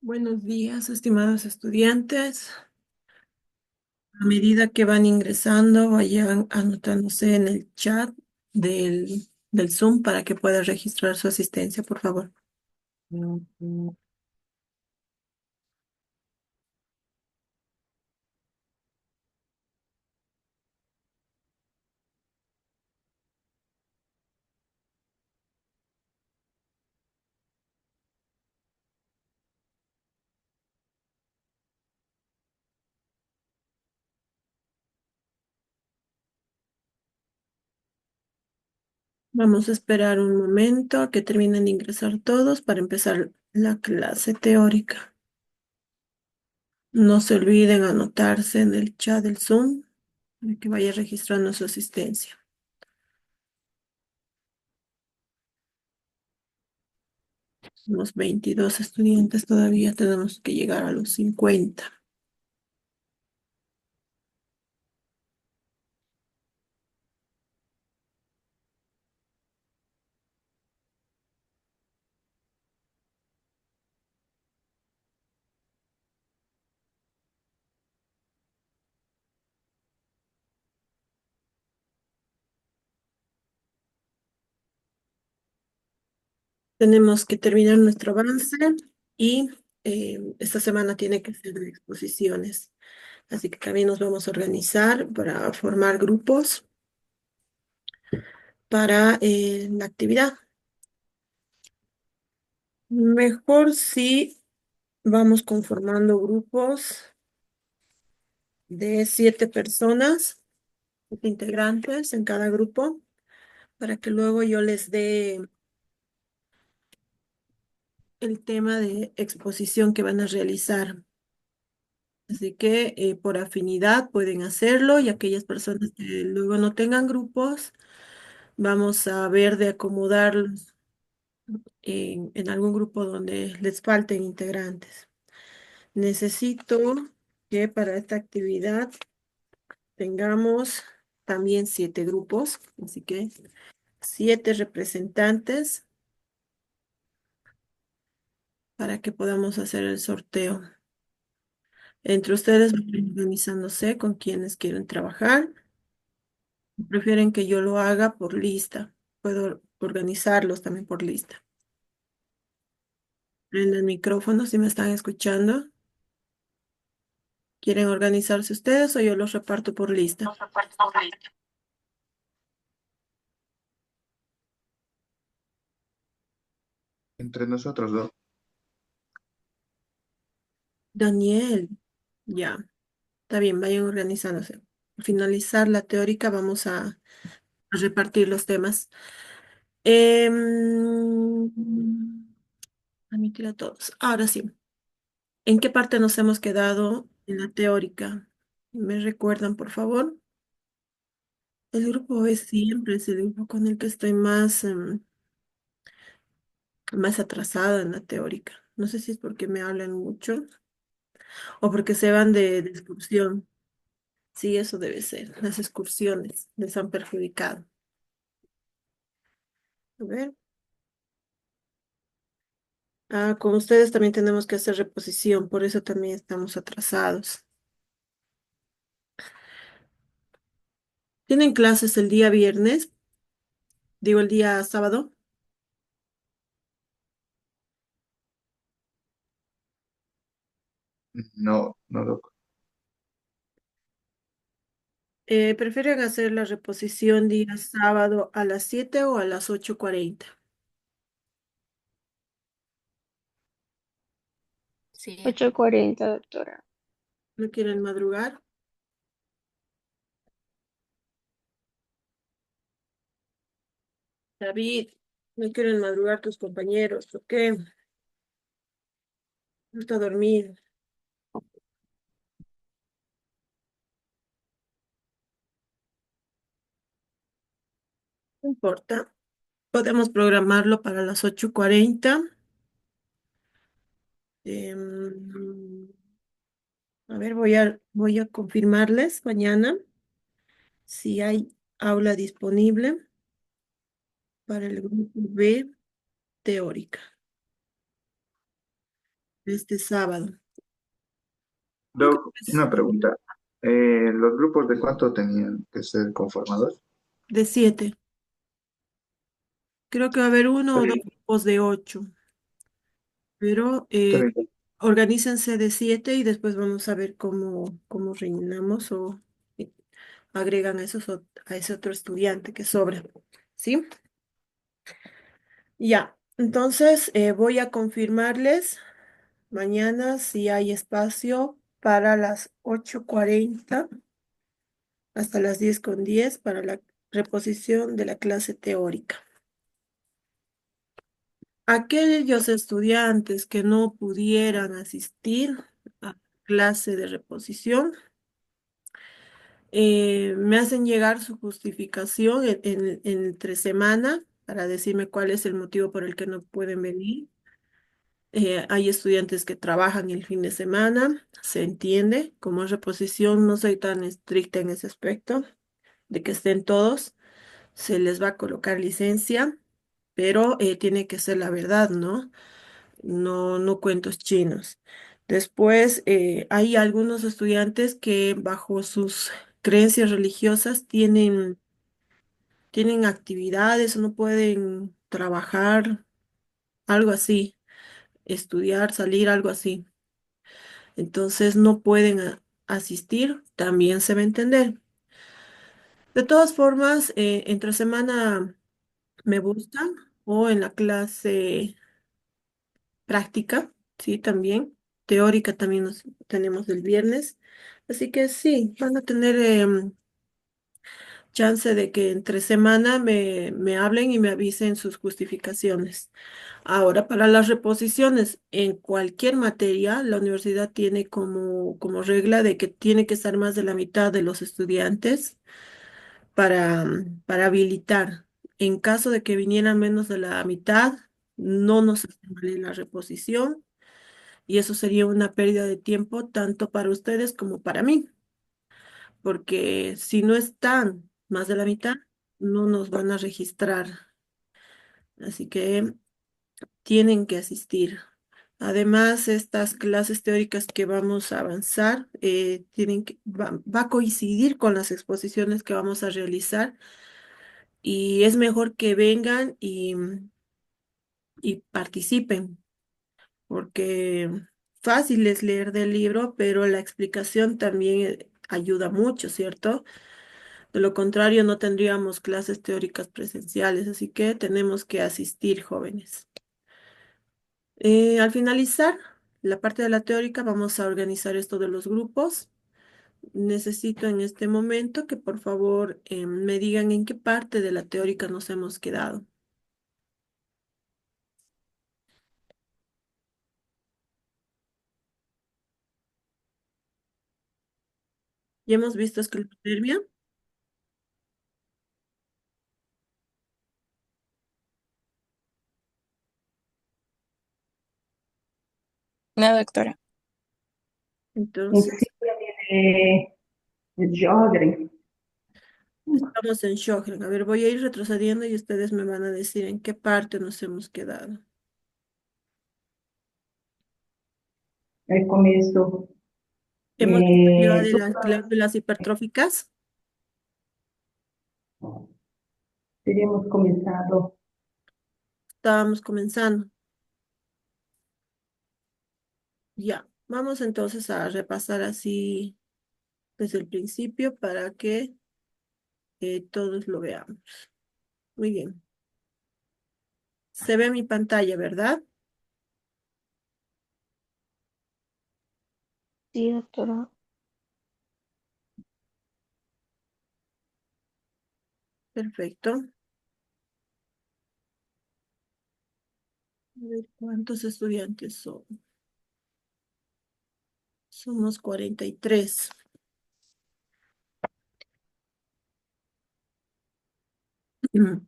Buenos días, estimados estudiantes. A medida que van ingresando, vayan anotándose en el chat del Zoom para que pueda registrar su asistencia, por favor. Vamos a esperar un momento a que terminen de ingresar todos para empezar la clase teórica. No se olviden anotarse en el chat del Zoom para que vaya registrando su asistencia. Somos 22 estudiantes todavía, tenemos que llegar a los 50. Tenemos que terminar nuestro avance y esta semana tiene que ser de exposiciones. Así que también nos vamos a organizar para formar grupos para la actividad. Mejor si vamos conformando grupos de 7 personas, 7 integrantes en cada grupo, para que luego yo les dé el tema de exposición que van a realizar. Así que por afinidad pueden hacerlo y aquellas personas que luego no tengan grupos, vamos a ver de acomodarlos en algún grupo donde les falten integrantes. Necesito que para esta actividad tengamos también 7 grupos, así que 7 representantes para que podamos hacer el sorteo. Entre ustedes van organizándose con quienes quieren trabajar. Prefieren que yo lo haga por lista. Puedo organizarlos también por lista. Prenden el micrófono si me están escuchando. ¿Quieren organizarse ustedes o yo los reparto por lista? Entre nosotros dos. Daniel, ya, está bien, vayan organizándose. Al finalizar la teórica vamos a repartir los temas. Admitir a todos. Ahora sí, ¿en qué parte nos hemos quedado en la teórica? ¿Me recuerdan, por favor? El grupo es siempre es el grupo con el que estoy más atrasada en la teórica. No sé si es porque me hablan mucho o porque se van de excursión. Sí, eso debe ser. Las excursiones les han perjudicado. A ver. Ah, con ustedes también tenemos que hacer reposición, por eso también estamos atrasados. ¿Tienen clases el día viernes? Digo, el día sábado. No, no, Doc. ¿Prefieren hacer la reposición día sábado a las 7 o a las 8:40? Sí. 8:40, doctora. ¿No quieren madrugar? David, ¿no quieren madrugar tus compañeros? ¿Por qué? Gusta dormir. No importa. Podemos programarlo para las 8:40. Em, a ver, voy a confirmarles mañana si hay aula disponible para el grupo B teórica. este sábado. Ok, Doc, pues, una pregunta. ¿Los grupos de cuánto tenían que ser conformados? de 7. Creo que va a haber uno Está o dos bien, grupos de 8, pero está bien. organícense de 7 y después vamos a ver cómo rellenamos o eh, agregan a, a ese otro estudiante que sobra. ¿Sí? Ya. Entonces, voy a confirmarles mañana si hay espacio para las 8:40 hasta las 10:10 para la reposición de la clase teórica. Aquellos estudiantes que no pudieran asistir a clase de reposición, me hacen llegar su justificación entre semana para decirme cuál es el motivo por el que no pueden venir. Hay estudiantes que trabajan el fin de semana, se entiende. Como es reposición, no soy tan estricta en ese aspecto de que estén todos. Se les va a colocar licencia, pero tiene que ser la verdad, ¿no? No cuentos chinos. Después, hay algunos estudiantes que bajo sus creencias religiosas tienen actividades o no pueden trabajar, algo así, estudiar, salir, algo así. Entonces no pueden asistir, también se va a entender. De todas formas, entre semana me buscan o en la clase práctica, sí, también. Teórica también nos tenemos el viernes. Así que sí, van a tener chance de que entre semana me hablen y me avisen sus justificaciones. Ahora, para las reposiciones en cualquier materia, la universidad tiene como regla de que tiene que estar más de la mitad de los estudiantes para habilitar. En caso de que vinieran menos de la mitad, no nos vale la reposición y eso sería una pérdida de tiempo tanto para ustedes como para mí, porque si no están más de la mitad, no nos van a registrar. Así que tienen que asistir. Además, estas clases teóricas que vamos a avanzar, va a coincidir con las exposiciones que vamos a realizar y es mejor que vengan y participen, porque fácil es leer del libro, pero la explicación también ayuda mucho, ¿cierto? De lo contrario, no tendríamos clases teóricas presenciales, así que tenemos que asistir, jóvenes. Al finalizar la parte de la teórica, vamos a organizar esto de los grupos. Necesito en este momento que por favor me digan en qué parte de la teórica nos hemos quedado. Ya hemos visto esclerodermia. No, doctora. Entonces, Insígnia de Jodrem. estamos en Sjögren. A ver, voy a ir retrocediendo y ustedes me van a decir en qué parte nos hemos quedado. Aí começo, Hemos visto ya de las todas, glándulas hipertróficas. teríamos começado Estábamos comenzando. Ya, vamos entonces a repasar así desde el principio para que todos lo veamos. Muy bien. Se ve mi pantalla, ¿verdad? Sí, doctora. Perfecto. A ver, ¿cuántos estudiantes son? Somos 43. Mm,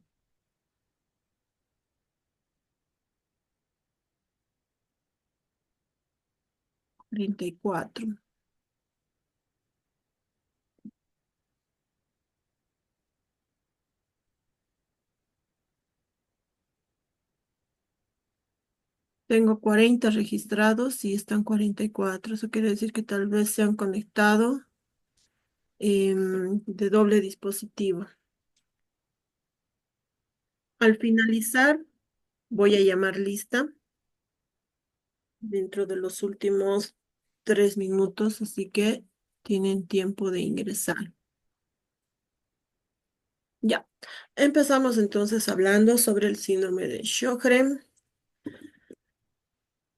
34. Tengo 40 registrados y están 44. Eso quiere decir que tal vez se han conectado de doble dispositivo. Al finalizar, voy a llamar lista dentro de los últimos 3 minutos, así que tienen tiempo de ingresar. Ya, empezamos entonces hablando sobre el síndrome de Sjögren.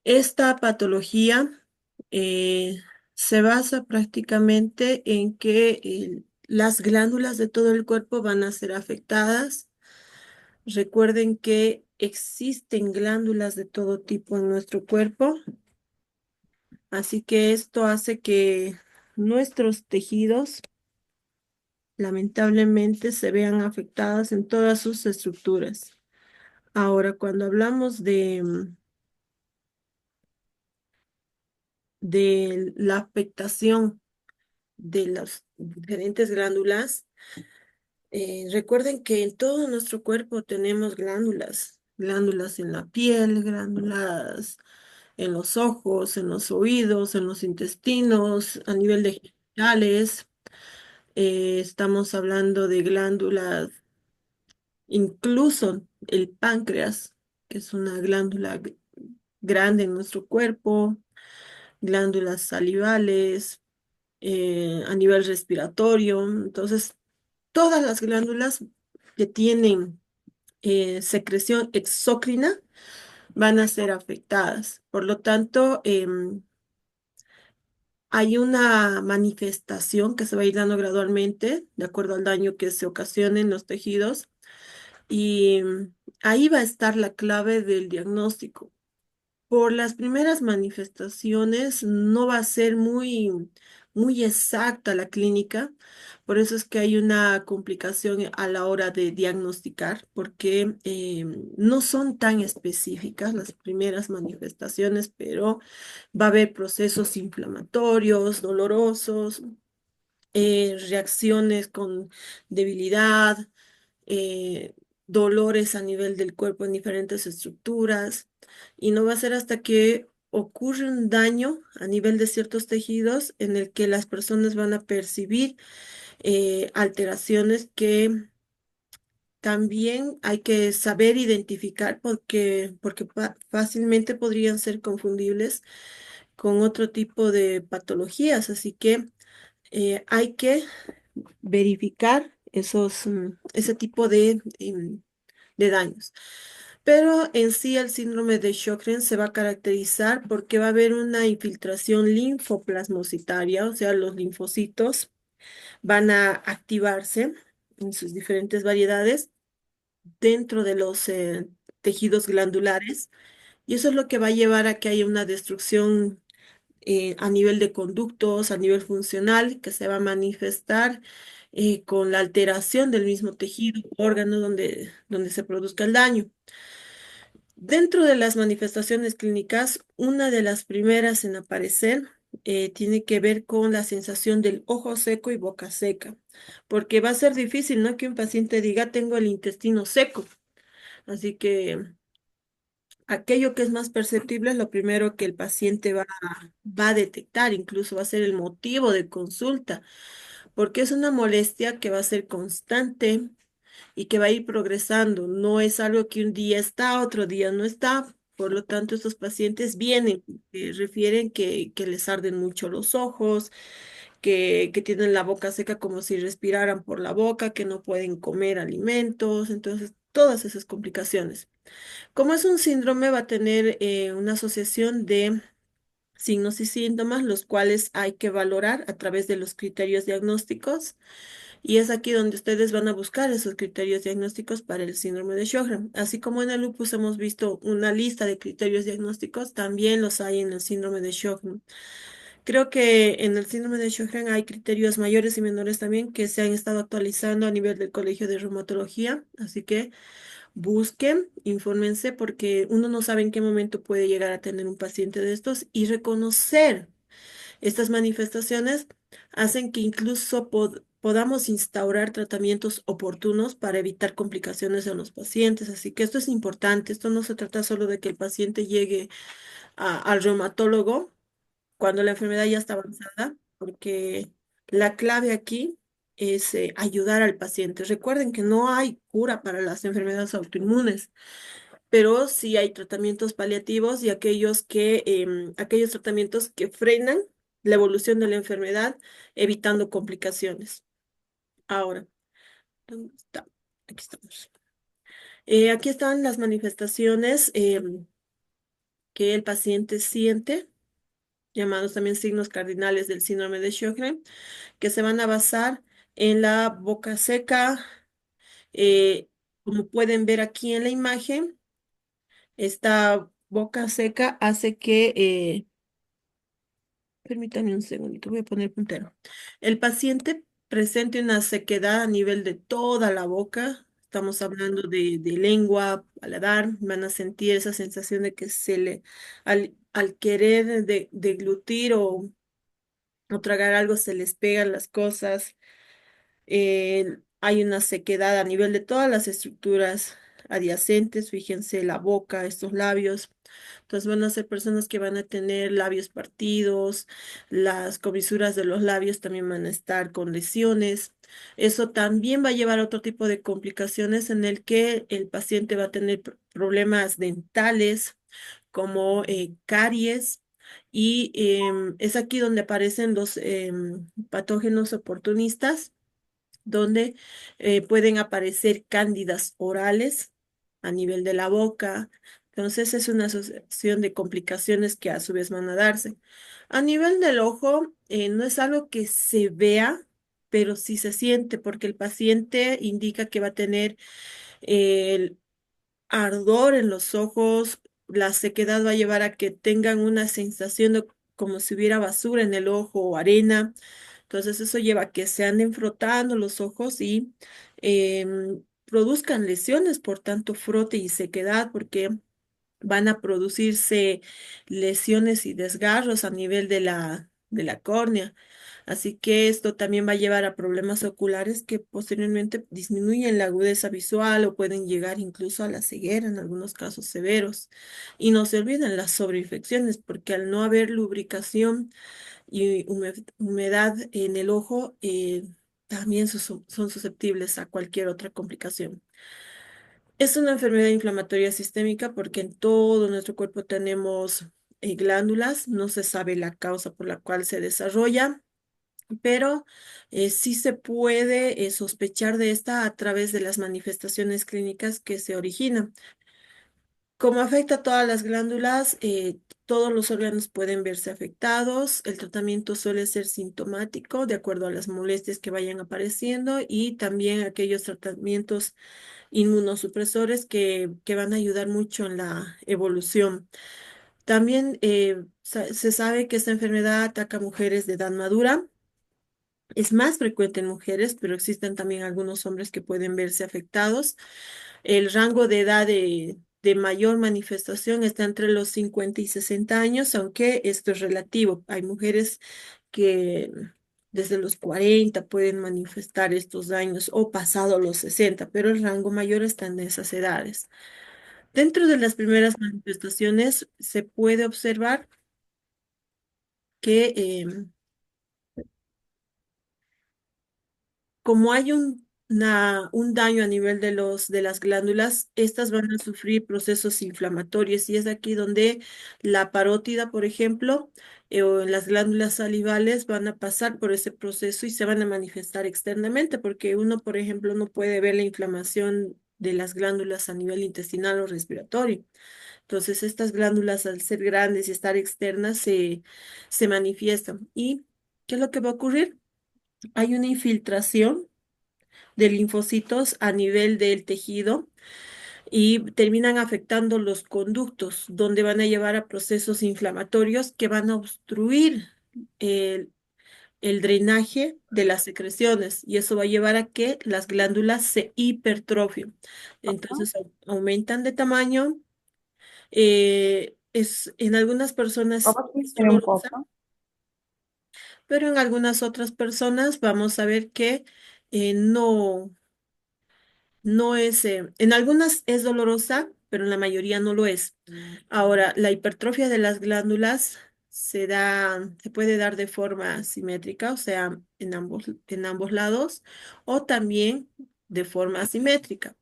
Esta patología eh, se basa prácticamente en que las glándulas de todo el cuerpo van a ser afectadas. Recuerden que existen glándulas de todo tipo en nuestro cuerpo, así que esto hace que nuestros tejidos lamentablemente se vean afectadas en todas sus estructuras. Ahora, cuando hablamos de la afectación de las diferentes glándulas, recuerden que en todo nuestro cuerpo tenemos glándulas, glándulas en la piel, glándulas en los ojos, en los oídos, en los intestinos, a nivel de genitales. Estamos hablando de glándulas, incluso el páncreas, que es una glándula grande en nuestro cuerpo, glándulas salivales, a nivel respiratorio. Entonces, todas las glándulas que tienen secreción exócrina van a ser afectadas. Por lo tanto, hay una manifestación que se va a ir dando gradualmente, de acuerdo al daño que se ocasione en los tejidos, y ahí va a estar la clave del diagnóstico. Por las primeras manifestaciones no va a ser muy exacta la clínica, por eso es que hay una complicación a la hora de diagnosticar, porque no son tan específicas las primeras manifestaciones, pero va a haber procesos inflamatorios, dolorosos, reacciones con debilidad, eh, dolores a nivel del cuerpo en diferentes estructuras, y no va a ser hasta que ocurre un daño a nivel de ciertos tejidos en el que las personas van a percibir alteraciones que también hay que saber identificar porque fácilmente podrían ser confundibles con otro tipo de patologías, así que hay que verificar ese tipo de daños. Pero en sí el síndrome de Sjögren se va a caracterizar porque va a haber una infiltración linfoplasmocitaria, o sea, los linfocitos van a activarse en sus diferentes variedades dentro de los tejidos glandulares, y eso es lo que va a llevar a que haya una destrucción a nivel de conductos, a nivel funcional, que se va a manifestar con la alteración del mismo tejido, órgano donde se produzca el daño. Dentro de las manifestaciones clínicas, una de las primeras en aparecer tiene que ver con la sensación del ojo seco y boca seca, porque va a ser difícil, ¿no? Que un paciente diga, tengo el intestino seco. Así que aquello que es más perceptible es lo primero que el paciente va a detectar, incluso va a ser el motivo de consulta, porque es una molestia que va a ser constante y que va a ir progresando. No es algo que un día está, otro día no está. Por lo tanto, estos pacientes vienen, refieren que les arden mucho los ojos, que tienen la boca seca como si respiraran por la boca, que no pueden comer alimentos, entonces todas esas complicaciones. Como es un síndrome, va a tener una asociación de signos y síntomas, los cuales hay que valorar a través de los criterios diagnósticos. Y es aquí donde ustedes van a buscar esos criterios diagnósticos para el síndrome de Sjögren. Así como en el lupus hemos visto una lista de criterios diagnósticos, también los hay en el síndrome de Sjögren. Creo que en el síndrome de Sjögren hay criterios mayores y menores también que se han estado actualizando a nivel del Colegio de Reumatología, así que busquen, infórmense, porque uno no sabe en qué momento puede llegar a tener un paciente de estos, y reconocer estas manifestaciones hacen que incluso podamos instaurar tratamientos oportunos para evitar complicaciones en los pacientes. Así que esto es importante. Esto no se trata solo de que el paciente llegue al reumatólogo cuando la enfermedad ya está avanzada, porque la clave aquí es ayudar al paciente. Recuerden que no hay cura para las enfermedades autoinmunes, pero sí hay tratamientos paliativos y aquellos tratamientos que frenan la evolución de la enfermedad, evitando complicaciones. Ahora, ¿dónde está? Aquí estamos. Aquí están las manifestaciones que el paciente siente, llamados también signos cardinales del síndrome de Sjögren, que se van a basar en la boca seca. eh, Como pueden ver aquí en la imagen, esta boca seca hace que, permítanme un segundito, voy a poner puntero. El paciente presente una sequedad a nivel de toda la boca. Estamos hablando de lengua, paladar. Van a sentir esa sensación de que al querer deglutir o tragar algo, se les pegan las cosas. Hay una sequedad a nivel de todas las estructuras adyacentes. Fíjense la boca, estos labios. Entonces van a ser personas que van a tener labios partidos, las comisuras de los labios también van a estar con lesiones. Eso también va a llevar a otro tipo de complicaciones en el que el paciente va a tener problemas dentales como caries. Y es aquí donde aparecen los patógenos oportunistas, donde pueden aparecer cándidas orales a nivel de la boca. Entonces es una asociación de complicaciones que a su vez van a darse. A nivel del ojo, no es algo que se vea, pero sí se siente, porque el paciente indica que va a tener el ardor en los ojos. La sequedad va a llevar a que tengan una sensación de como si hubiera basura en el ojo o arena. Entonces eso lleva a que se anden frotando los ojos y produzcan lesiones por tanto frote y sequedad, porque van a producirse lesiones y desgarros a nivel de la córnea. Así que esto también va a llevar a problemas oculares que posteriormente disminuyen la agudeza visual o pueden llegar incluso a la ceguera en algunos casos severos. Y no se olviden las sobreinfecciones, porque al no haber lubricación y humedad en el ojo, también son susceptibles a cualquier otra complicación. Es una enfermedad inflamatoria sistémica porque en todo nuestro cuerpo tenemos glándulas. No se sabe la causa por la cual se desarrolla, pero sí se puede sospechar de esta a través de las manifestaciones clínicas que se originan. Como afecta a todas las glándulas, todos los órganos pueden verse afectados. El tratamiento suele ser sintomático de acuerdo a las molestias que vayan apareciendo y también aquellos tratamientos inmunosupresores que van a ayudar mucho en la evolución. También se sabe que esta enfermedad ataca a mujeres de edad madura. Es más frecuente en mujeres, pero existen también algunos hombres que pueden verse afectados. El rango de edad de mayor manifestación está entre los 50 y 60 años, aunque esto es relativo. Hay mujeres que desde los 40 pueden manifestar estos daños o pasado los 60, pero el rango mayor está en esas edades. Dentro de las primeras manifestaciones se puede observar que como hay un daño a nivel de las glándulas, estas van a sufrir procesos inflamatorios y es aquí donde la parótida, por ejemplo, o las glándulas salivales van a pasar por ese proceso y se van a manifestar externamente, porque uno, por ejemplo, no puede ver la inflamación de las glándulas a nivel intestinal o respiratorio. Entonces, estas glándulas, al ser grandes y estar externas, se manifiestan. ¿Y qué es lo que va a ocurrir? Hay una infiltración de linfocitos a nivel del tejido y terminan afectando los conductos, donde van a llevar a procesos inflamatorios que van a obstruir el, el drenaje de las secreciones y eso va a llevar a que las glándulas se hipertrofien. Entonces aumentan de tamaño. En algunas personas ¿Puedo es hacer un dolorosa. poco? pero en algunas otras personas vamos a ver que no. No es, en algunas es dolorosa, pero en la mayoría no lo es. Ahora, la hipertrofia de las glándulas se puede dar de forma simétrica, o sea, en ambos lados, o también de forma asimétrica.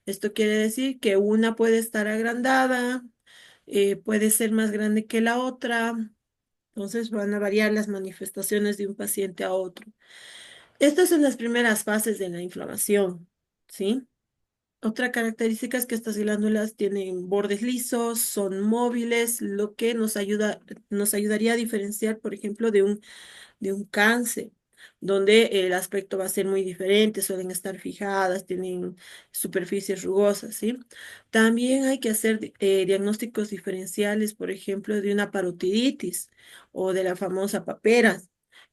Esto quiere decir que una puede estar agrandada, puede ser más grande que la otra, entonces van a variar las manifestaciones de un paciente a otro. Estas son las primeras fases de la inflamación, ¿sí? Otra característica es que estas glándulas tienen bordes lisos, son móviles, lo que nos ayudaría a diferenciar, por ejemplo, de un cáncer, donde el aspecto va a ser muy diferente, suelen estar fijadas, tienen superficies rugosas, ¿sí? También hay que hacer diagnósticos diferenciales, por ejemplo, de una parotiditis o de la famosa papera,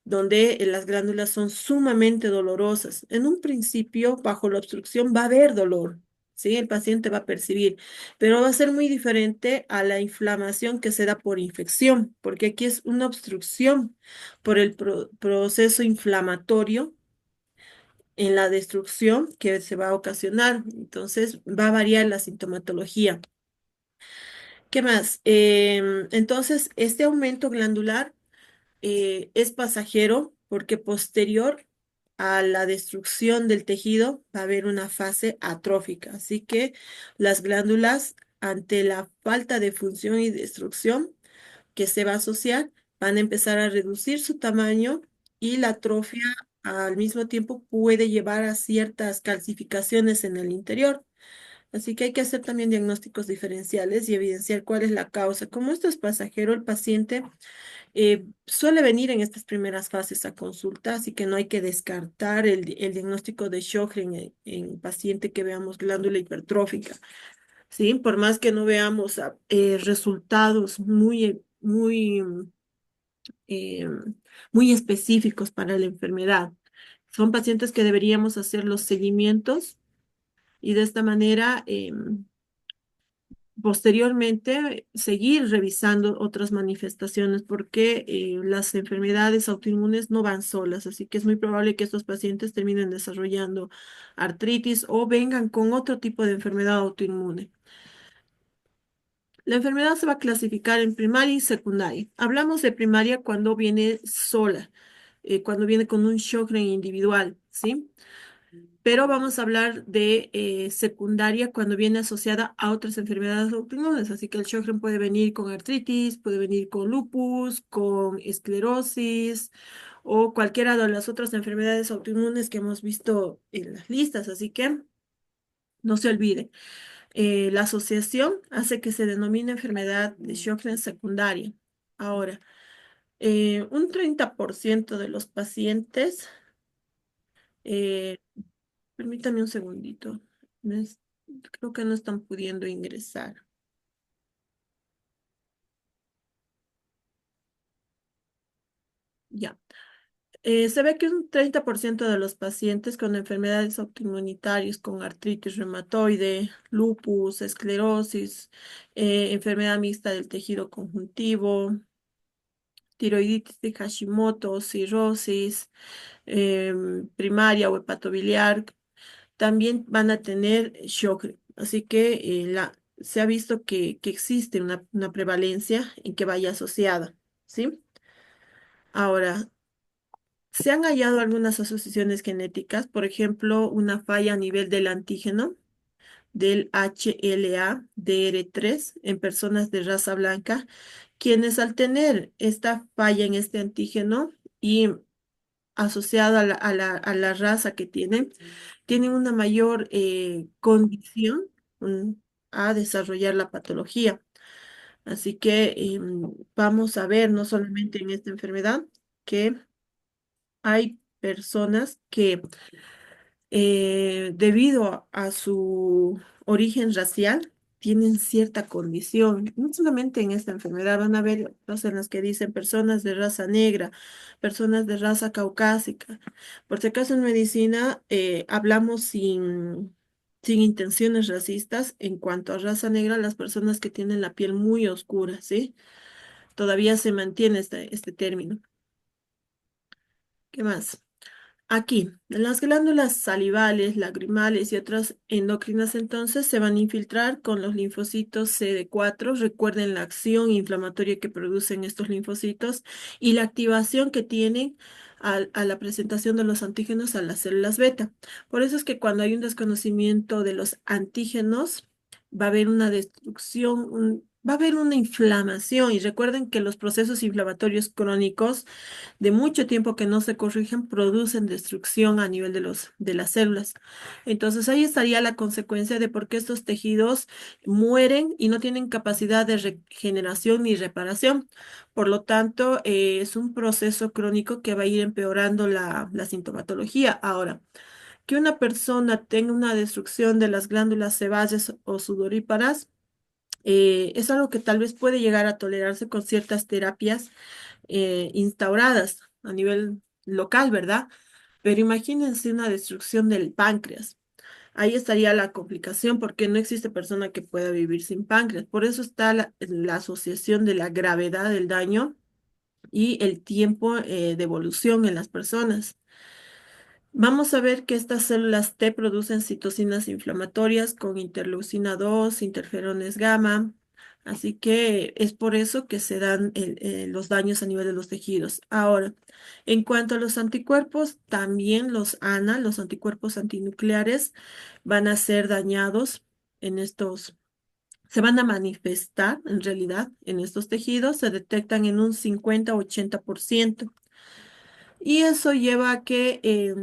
donde las glándulas son sumamente dolorosas. En un principio, bajo la obstrucción va a haber dolor. Sí, el paciente va a percibir, pero va a ser muy diferente a la inflamación que se da por infección, porque aquí es una obstrucción por el proceso inflamatorio en la destrucción que se va a ocasionar. Entonces, va a variar la sintomatología. ¿Qué más? Entonces, este aumento glandular es pasajero porque posterior a la destrucción del tejido va a haber una fase atrófica. Así que las glándulas, ante la falta de función y destrucción, que se va a asociar, van a empezar a reducir su tamaño y la atrofia al mismo tiempo puede llevar a ciertas calcificaciones en el interior. Así que hay que hacer también diagnósticos diferenciales y evidenciar cuál es la causa. Como esto es pasajero, el paciente suele venir en estas primeras fases a consulta, así que no hay que descartar el diagnóstico de Sjögren en paciente que veamos glándula hipertrófica. ¿Sí? Por más que no veamos resultados eh, muy específicos para la enfermedad. Son pacientes que deberíamos hacer los seguimientos y de esta manera, posteriormente, seguir revisando otras manifestaciones porque las enfermedades autoinmunes no van solas, así que es muy probable que estos pacientes terminen desarrollando artritis o vengan con otro tipo de enfermedad autoinmune. La enfermedad se va a clasificar en primaria y secundaria. Hablamos de primaria cuando viene sola, cuando viene con un Sjögren individual, ¿sí? Pero vamos a hablar de secundaria cuando viene asociada a otras enfermedades autoinmunes. Así que el Sjögren puede venir con artritis, puede venir con lupus, con esclerosis o cualquiera de las otras enfermedades autoinmunes que hemos visto en las listas. Así que no se olvide. La asociación hace que se denomine enfermedad de Sjögren secundaria. Ahora, un 30% de los pacientes, eh, permítame un segundito, me es- creo que no están pudiendo ingresar. Ya. Se ve que un 30% de los pacientes con enfermedades autoinmunitarias, con artritis reumatoide, lupus, esclerosis, enfermedad mixta del tejido conjuntivo, tiroiditis de Hashimoto, cirrosis primaria o hepatobiliar, también van a tener shock. Así que se ha visto que existe una prevalencia en que vaya asociada, ¿sí? Ahora, se han hallado algunas asociaciones genéticas, por ejemplo, una falla a nivel del antígeno del HLA-DR3 en personas de raza blanca, quienes al tener esta falla en este antígeno y asociado a la raza que tienen una mayor condición mm, a desarrollar la patología. Así que vamos a ver, no solamente en esta enfermedad, que hay personas que debido a su origen racial, tienen cierta condición. No solamente en esta enfermedad, van a haber otras en las que dicen personas de raza negra, personas de raza caucásica. Por si acaso en medicina hablamos sin intenciones racistas en cuanto a raza negra, las personas que tienen la piel muy oscura, ¿sí? Todavía se mantiene este término. ¿Qué más? Aquí, las glándulas salivales, lagrimales y otras endocrinas entonces se van a infiltrar con los linfocitos CD4. Recuerden la acción inflamatoria que producen estos linfocitos y la activación que tienen a la presentación de los antígenos a las células beta. Por eso es que cuando hay un desconocimiento de los antígenos, va a haber una destrucción, va a haber una inflamación. Y recuerden que los procesos inflamatorios crónicos de mucho tiempo que no se corrigen, producen destrucción a nivel de las células. Entonces ahí estaría la consecuencia de por qué estos tejidos mueren y no tienen capacidad de regeneración ni reparación. Por lo tanto, es un proceso crónico que va a ir empeorando la sintomatología. Ahora, que una persona tenga una destrucción de las glándulas sebáceas o sudoríparas, es algo que tal vez puede llegar a tolerarse con ciertas terapias instauradas a nivel local, ¿verdad? Pero imagínense una destrucción del páncreas. Ahí estaría la complicación porque no existe persona que pueda vivir sin páncreas. Por eso está la asociación de la gravedad del daño y el tiempo de evolución en las personas. Vamos a ver que estas células T producen citocinas inflamatorias con interleucina 2, interferones gamma, así que es por eso que se dan los daños a nivel de los tejidos. Ahora, en cuanto a los anticuerpos, también los ANA, los anticuerpos antinucleares, van a ser dañados en estos, se van a manifestar en realidad en estos tejidos, se detectan en un 50-80%. Y eso lleva a que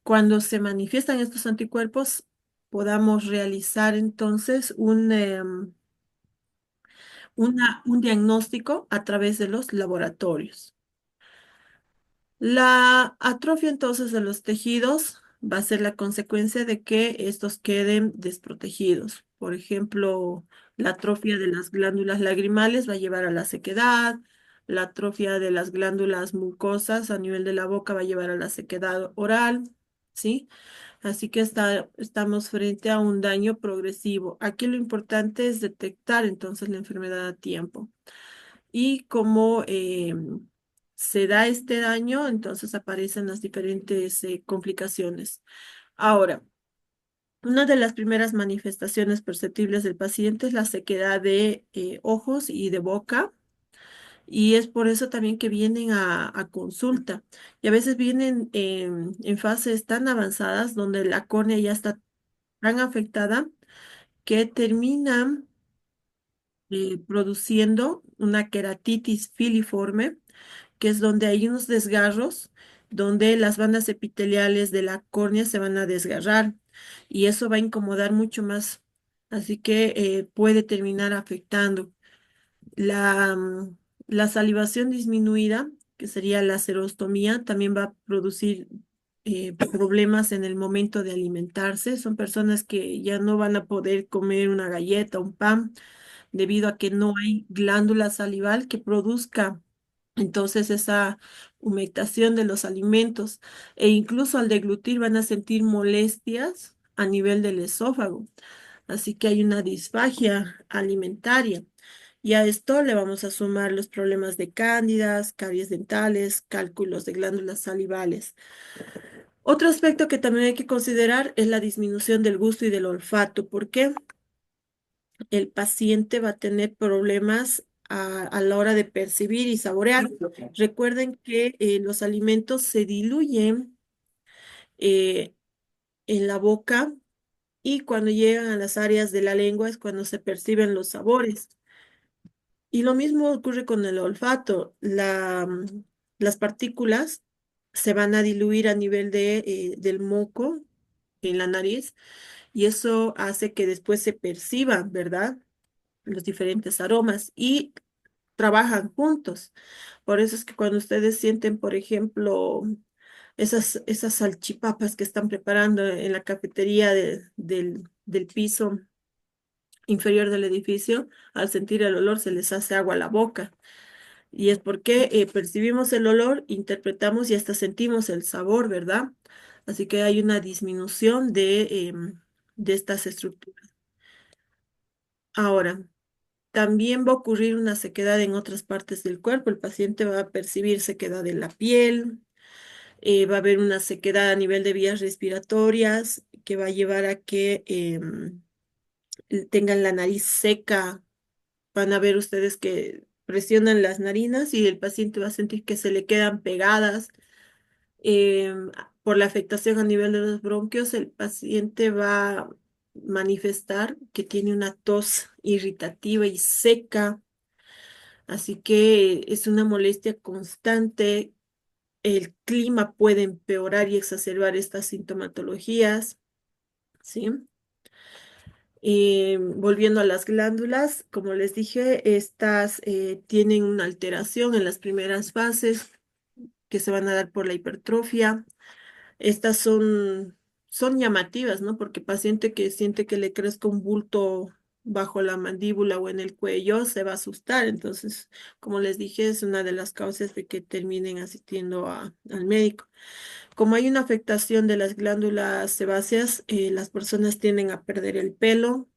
cuando se manifiestan estos anticuerpos podamos realizar entonces un diagnóstico a través de los laboratorios. La atrofia entonces de los tejidos va a ser la consecuencia de que estos queden desprotegidos. Por ejemplo, la atrofia de las glándulas lagrimales va a llevar a la sequedad, la atrofia de las glándulas mucosas a nivel de la boca va a llevar a la sequedad oral, ¿sí? Así que estamos frente a un daño progresivo. Aquí lo importante es detectar entonces la enfermedad a tiempo. Y como se da este daño, entonces aparecen las diferentes complicaciones. Ahora, una de las primeras manifestaciones perceptibles del paciente es la sequedad de ojos y de boca. Y es por eso también que vienen a consulta. Y a veces vienen en fases tan avanzadas donde la córnea ya está tan afectada que terminan produciendo una queratitis filiforme, que es donde hay unos desgarros, donde las bandas epiteliales de la córnea se van a desgarrar y eso va a incomodar mucho más. Así que puede terminar afectando. La salivación disminuida, que sería la serostomía, también va a producir problemas en el momento de alimentarse. Son personas que ya no van a poder comer una galleta, un pan, debido a que no hay glándula salival que produzca entonces esa humectación de los alimentos. E incluso al deglutir van a sentir molestias a nivel del esófago. Así que hay una disfagia alimentaria. Y a esto le vamos a sumar los problemas de cándidas, caries dentales, cálculos de glándulas salivales. Otro aspecto que también hay que considerar es la disminución del gusto y del olfato. ¿Por qué? El paciente va a tener problemas a la hora de percibir y saborear. Recuerden que los alimentos se diluyen eh, en la boca y cuando llegan a las áreas de la lengua es cuando se perciben los sabores. Y lo mismo ocurre con el olfato. Las partículas se van a diluir a nivel del moco en la nariz y eso hace que después se perciban, ¿verdad? Los diferentes aromas y trabajan juntos. Por eso es que cuando ustedes sienten, por ejemplo, esas salchipapas que están preparando en la cafetería del piso inferior del edificio, al sentir el olor se les hace agua a la boca. Y es porque percibimos el olor, interpretamos y hasta sentimos el sabor, ¿verdad? Así que hay una disminución de estas estructuras. Ahora, también va a ocurrir una sequedad en otras partes del cuerpo. El paciente va a percibir sequedad en la piel, Va a haber una sequedad a nivel de vías respiratorias que va a llevar a que tengan la nariz seca. Van a ver ustedes que presionan las narinas y el paciente va a sentir que se le quedan pegadas. Por la afectación a nivel de los bronquios, el paciente va a manifestar que tiene una tos irritativa y seca, así que es una molestia constante. El clima puede empeorar y exacerbar estas sintomatologías, ¿sí? Volviendo a las glándulas, como les dije, estas tienen una alteración en las primeras fases que se van a dar por la hipertrofia. Estas son llamativas, ¿no? Porque paciente que siente que le crezca un bulto bajo la mandíbula o en el cuello se va a asustar. Entonces, como les dije, es una de las causas de que terminen asistiendo al médico. Como hay una afectación de las glándulas sebáceas, las personas tienden a perder el pelo.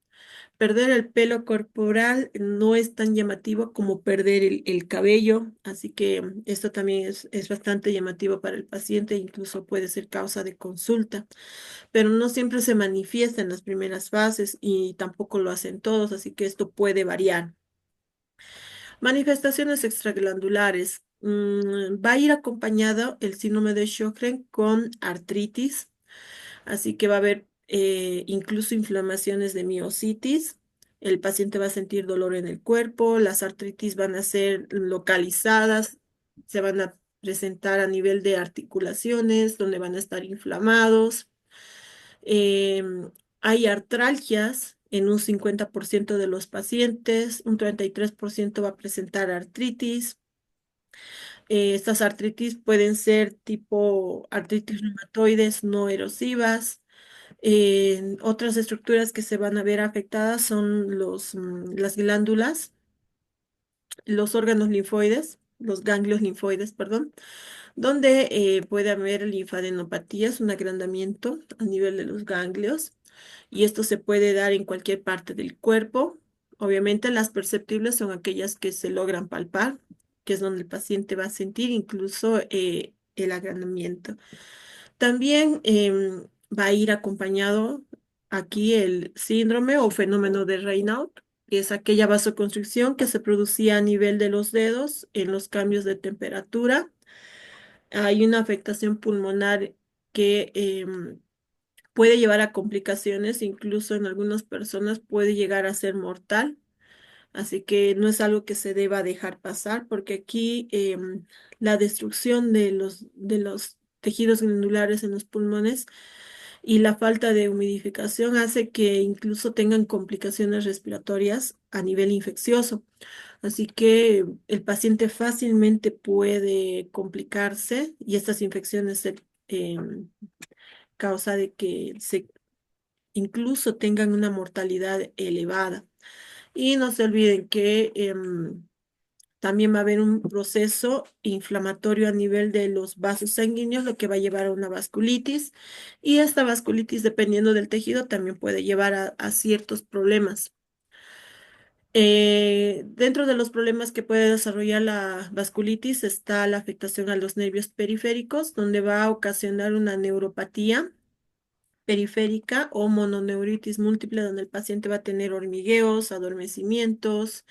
Perder el pelo corporal no es tan llamativo como perder el cabello, así que esto también es bastante llamativo para el paciente, incluso puede ser causa de consulta, pero no siempre se manifiesta en las primeras fases y tampoco lo hacen todos, así que esto puede variar. Manifestaciones extraglandulares. Va a ir acompañado el síndrome de Sjögren con artritis. Así que va a haber incluso inflamaciones de miositis. El paciente va a sentir dolor en el cuerpo, las artritis van a ser localizadas, se van a presentar a nivel de articulaciones, donde van a estar inflamados. Hay artralgias en un 50% de los pacientes, un 33% va a presentar artritis. Estas artritis pueden ser tipo artritis reumatoides no erosivas. Otras estructuras que se van a ver afectadas son las glándulas, los órganos linfoides, los ganglios linfoides, perdón, donde puede haber linfadenopatías, un agrandamiento a nivel de los ganglios, y esto se puede dar en cualquier parte del cuerpo. Obviamente las perceptibles son aquellas que se logran palpar, que es donde el paciente va a sentir incluso el agrandamiento. También va a ir acompañado aquí el síndrome o fenómeno de Raynaud, que es aquella vasoconstricción que se producía a nivel de los dedos en los cambios de temperatura. Hay una afectación pulmonar que puede llevar a complicaciones, incluso en algunas personas puede llegar a ser mortal. Así que no es algo que se deba dejar pasar, porque aquí la destrucción de los tejidos glandulares en los pulmones y la falta de humidificación hace que incluso tengan complicaciones respiratorias a nivel infeccioso. Así que el paciente fácilmente puede complicarse y estas infecciones se causa de que se incluso tengan una mortalidad elevada. Y no se olviden que también va a haber un proceso inflamatorio a nivel de los vasos sanguíneos, lo que va a llevar a una vasculitis. Y esta vasculitis, dependiendo del tejido, también puede llevar a ciertos problemas. Dentro de los problemas que puede desarrollar la vasculitis está la afectación a los nervios periféricos, donde va a ocasionar una neuropatía periférica o mononeuritis múltiple, donde el paciente va a tener hormigueos, adormecimientos.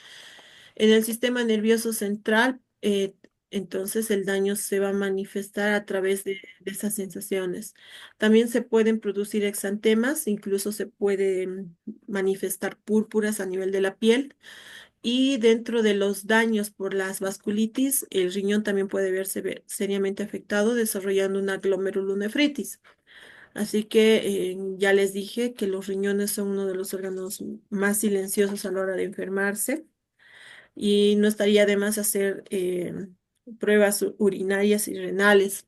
En el sistema nervioso central, entonces el daño se va a manifestar a través de esas sensaciones. También se pueden producir exantemas, incluso se pueden manifestar púrpuras a nivel de la piel. Y dentro de los daños por las vasculitis, el riñón también puede verse seriamente afectado, desarrollando una glomerulonefritis. Así que ya les dije que los riñones son uno de los órganos más silenciosos a la hora de enfermarse y no estaría de más hacer pruebas urinarias y renales,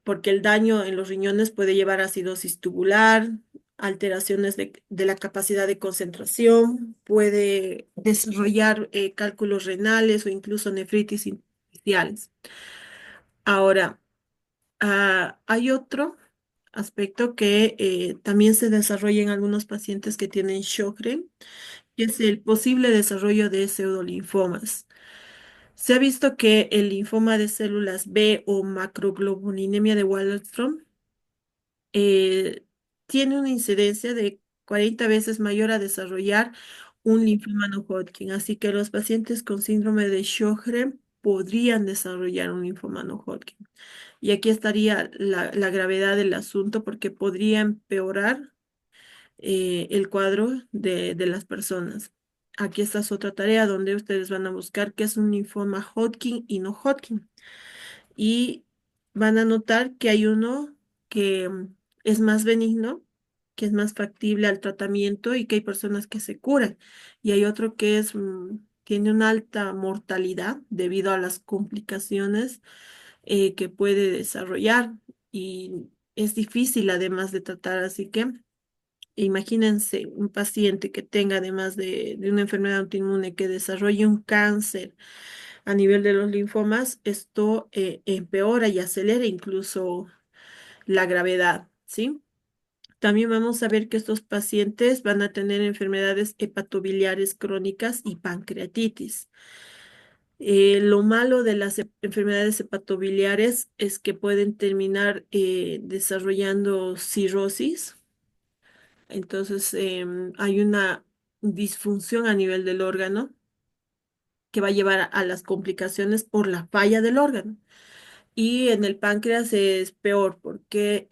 porque el daño en los riñones puede llevar a acidosis tubular, alteraciones de la capacidad de concentración, puede desarrollar cálculos renales o incluso nefritis intersticiales. Ahora, hay otro aspecto que también se desarrolla en algunos pacientes que tienen Sjögren, que es el posible desarrollo de pseudolinfomas. Se ha visto que el linfoma de células B o macroglobulinemia de Waldenström eh, tiene una incidencia de 40 veces mayor a desarrollar un linfoma no Hodgkin. Así que los pacientes con síndrome de Sjögren podrían desarrollar un linfoma no Hodgkin. Y aquí estaría la gravedad del asunto porque podría empeorar el cuadro de las personas. Aquí está su otra tarea donde ustedes van a buscar qué es un linfoma Hodgkin y no Hodgkin. Y van a notar que hay uno que es más benigno, que es más factible al tratamiento y que hay personas que se curan. Y hay otro que tiene una alta mortalidad debido a las complicaciones que puede desarrollar y es difícil además de tratar. Así que imagínense un paciente que tenga además de una enfermedad autoinmune que desarrolle un cáncer a nivel de los linfomas, esto empeora y acelera incluso la gravedad, ¿sí? También vamos a ver que estos pacientes van a tener enfermedades hepatobiliares crónicas y pancreatitis. Lo malo de las enfermedades hepatobiliares es que pueden terminar desarrollando cirrosis. Entonces, hay una disfunción a nivel del órgano que va a llevar a las complicaciones por la falla del órgano. Y en el páncreas es peor porque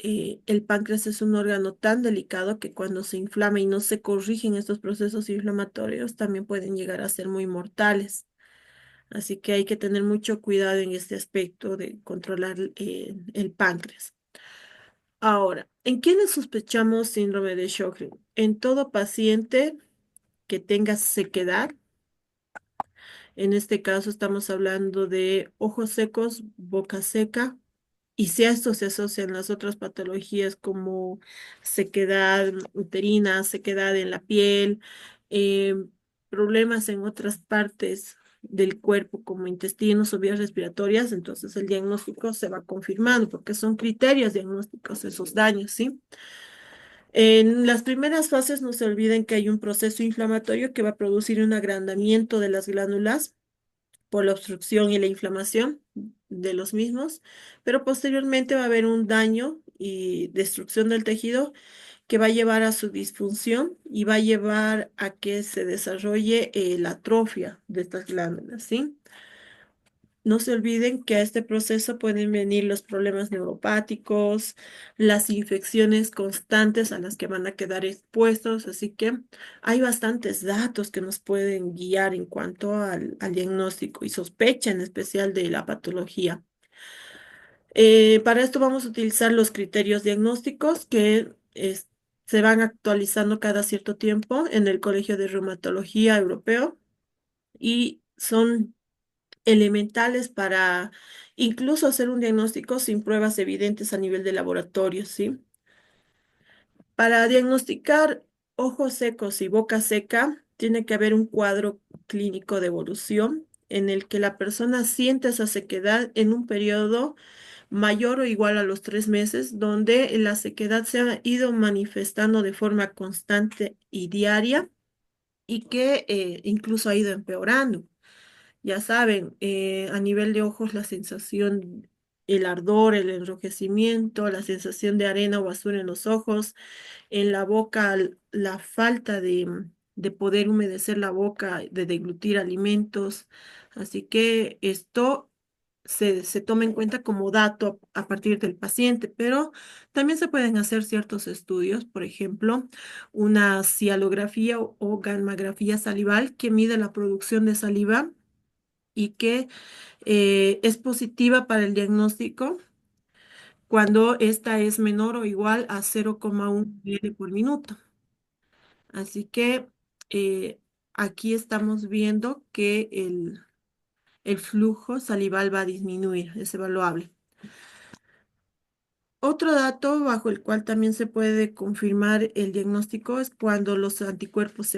el páncreas es un órgano tan delicado que cuando se inflama y no se corrigen estos procesos inflamatorios, también pueden llegar a ser muy mortales. Así que hay que tener mucho cuidado en este aspecto de controlar el páncreas. Ahora, ¿en quiénes sospechamos síndrome de Sjögren? En todo paciente que tenga sequedad. En este caso estamos hablando de ojos secos, boca seca, y si a esto se asocian las otras patologías como sequedad uterina, sequedad en la piel, eh, problemas en otras partes del cuerpo como intestinos o vías respiratorias, entonces el diagnóstico se va confirmando porque son criterios diagnósticos esos daños, ¿sí? En las primeras fases no se olviden que hay un proceso inflamatorio que va a producir un agrandamiento de las glándulas por la obstrucción y la inflamación de los mismos, pero posteriormente va a haber un daño y destrucción del tejido que va a llevar a su disfunción y va a llevar a que se desarrolle la atrofia de estas glándulas, ¿sí? No se olviden que a este proceso pueden venir los problemas neuropáticos, las infecciones constantes a las que van a quedar expuestos, así que hay bastantes datos que nos pueden guiar en cuanto al diagnóstico y sospecha en especial de la patología. Para esto vamos a utilizar los criterios diagnósticos que se van actualizando cada cierto tiempo en el Colegio de Reumatología Europeo y son elementales para incluso hacer un diagnóstico sin pruebas evidentes a nivel de laboratorio, ¿sí? Para diagnosticar ojos secos y boca seca, tiene que haber un cuadro clínico de evolución en el que la persona siente esa sequedad en un periodo mayor o igual a los 3 meses, donde la sequedad se ha ido manifestando de forma constante y diaria y que incluso ha ido empeorando. Ya saben, a nivel de ojos la sensación, el ardor, el enrojecimiento, la sensación de arena o basura en los ojos, en la boca, la falta de poder humedecer la boca, de deglutir alimentos. Así que esto se toma en cuenta como dato a partir del paciente, pero también se pueden hacer ciertos estudios, por ejemplo, una cialografía o gammagrafía salival que mide la producción de saliva y que es positiva para el diagnóstico cuando esta es menor o igual a 0,1 ml por minuto. Así que aquí estamos viendo que el flujo salival va a disminuir, es evaluable. Otro dato bajo el cual también se puede confirmar el diagnóstico es cuando los anticuerpos se